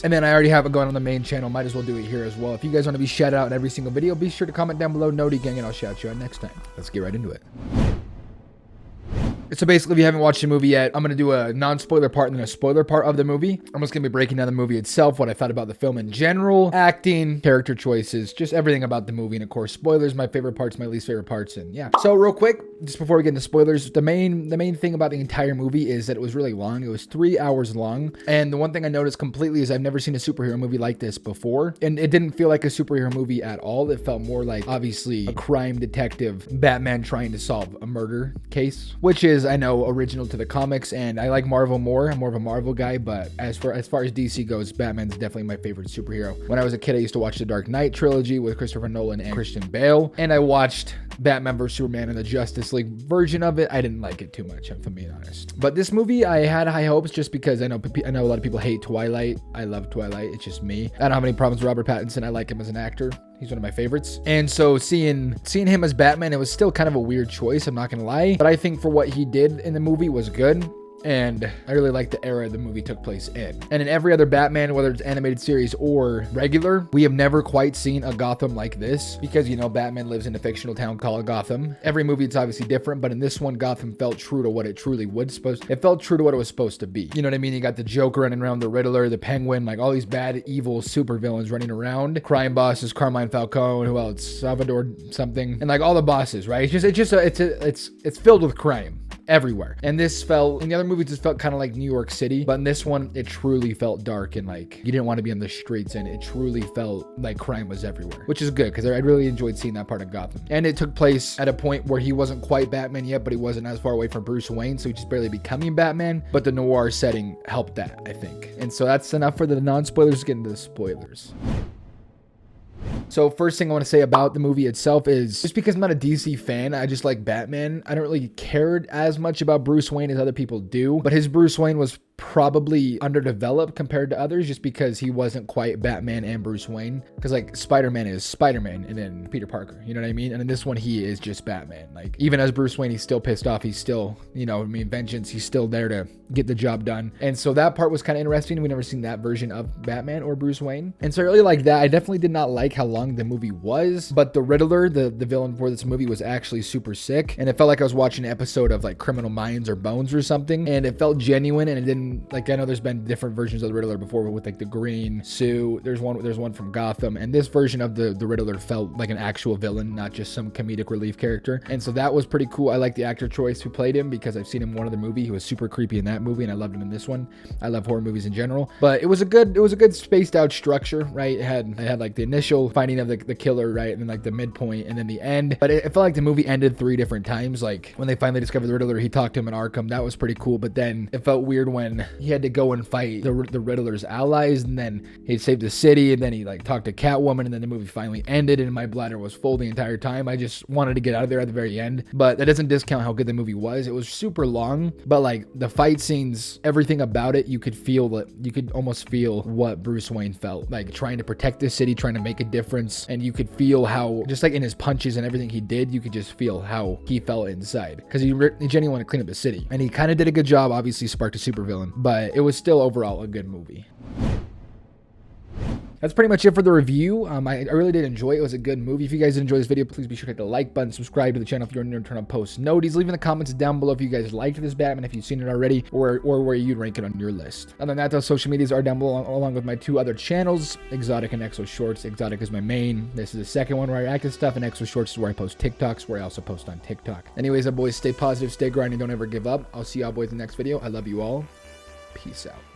And then I already have it going on the main channel. Might as well do it here as well. If you guys want to be shouted out in every single video, be sure to comment down below, Noti Gang, and I'll shout you out next time. Let's get right into it. So basically, if you haven't watched the movie yet, I'm going to do a non-spoiler part and then a spoiler part of the movie. I'm just going to be breaking down the movie itself, what I thought about the film in general, acting, character choices, just everything about the movie. And of course, spoilers, my favorite parts, my least favorite parts. And yeah. So real quick, just before we get into spoilers, the main thing about the entire movie is that it was really long. It was 3 hours long. And the one thing I noticed completely is I've never seen a superhero movie like this before. And it didn't feel like a superhero movie at all. It felt more like, obviously, a crime detective, Batman trying to solve a murder case, which is, I know, original to the comics, and I like Marvel more. I'm more of a Marvel guy, but as far as DC goes, Batman's definitely my favorite superhero. When I was a kid, I used to watch the Dark Knight trilogy with Christopher Nolan and Christian Bale, and I watched Batman vs Superman and the Justice League version of it. I didn't like it too much, if I'm being honest. But this movie, I had high hopes just because I know a lot of people hate Twilight. I love Twilight. It's just me. I don't have any problems with Robert Pattinson. I like him as an actor. He's one of my favorites. And so seeing him as Batman, it was still kind of a weird choice, I'm not gonna lie. But I think for what he did in the movie was good. And I really like the era the movie took place in. And in every other Batman, whether it's animated series or regular, we have never quite seen a Gotham like this because, you know, Batman lives in a fictional town called Gotham. Every movie, it's obviously different, but in this one, Gotham felt true to what it truly it felt true to what it was supposed to be. You know what I mean? You got the Joker running around, the Riddler, the Penguin, like all these bad, evil supervillains running around. Crime bosses, Carmine Falcone, who else? Salvador something. And like all the bosses, right? It's filled with crime everywhere. And this felt, in the other movies, it felt kind of like New York City, but in this one, it truly felt dark and like you didn't want to be on the streets, and it truly felt like crime was everywhere, which is good because I really enjoyed seeing that part of Gotham. And it took place at a point where he wasn't quite Batman yet, but he wasn't as far away from Bruce Wayne, so he just barely becoming Batman, but the noir setting helped that, I think. And so that's enough for the non-spoilers. Get into the spoilers. So first thing I want to say about the movie itself is just because I'm not a DC fan, I just like Batman. I don't really care as much about Bruce Wayne as other people do, but his Bruce Wayne was probably underdeveloped compared to others just because he wasn't quite Batman and Bruce Wayne. Because like Spider-Man is Spider-Man and then Peter Parker, you know what I mean? And in this one, he is just Batman. Like even as Bruce Wayne, he's still pissed off. He's still, you know, I mean, vengeance. He's still there to get the job done. And so that part was kind of interesting. We never seen that version of Batman or Bruce Wayne. And so I really like that. I definitely did not like how long the movie was, but the Riddler, the villain for this movie, was actually super sick. And it felt like I was watching an episode of like Criminal Minds or Bones or something. And it felt genuine, and it didn't, like, I know there's been different versions of the Riddler before with like the green suit. There's one from Gotham, and this version of the Riddler felt like an actual villain, not just some comedic relief character. And so that was pretty cool. I like the actor choice who played him because I've seen him in one other movie. He was super creepy in that movie, and I loved him in this one. I love horror movies in general, but it was a good spaced out structure, right? It had like the initial finding of the killer, right, and then like the midpoint, and then the end. But it felt like the movie ended 3 different times. Like when they finally discovered the Riddler, he talked to him in Arkham. That was pretty cool. But then it felt weird when he had to go and fight the Riddler's allies, and then he saved the city, and then he like talked to Catwoman, and then the movie finally ended, and my bladder was full the entire time. I just wanted to get out of there at the very end. But that doesn't discount how good the movie was. It was super long, but like the fight scenes, everything about it, you could almost feel what Bruce Wayne felt like, trying to protect the city, trying to make a difference. And you could feel how, just like in his punches and everything he did, you could just feel how he felt inside, because he genuinely wanted to clean up the city, and he kind of did a good job. Obviously sparked a supervillain, but it was still overall a good movie. That's pretty much it for the review. I really did enjoy it. It was a good movie. If you guys enjoyed this video, please be sure to hit the like button, subscribe to the channel if you're new, and turn on post noties. Leave in the comments down below if you guys liked this Batman, if you've seen it already, or where you'd rank it on your list. Other than that, those social medias are down below, along with my 2 other channels, Exotic and Exo Shorts. Exotic is my main. This is the second one where I react to stuff, and Exo Shorts is where I post TikToks, where I also post on TikTok. Anyways, boys, stay positive, stay grinding, don't ever give up. I'll see y'all boys in the next video. I love you all. Peace out.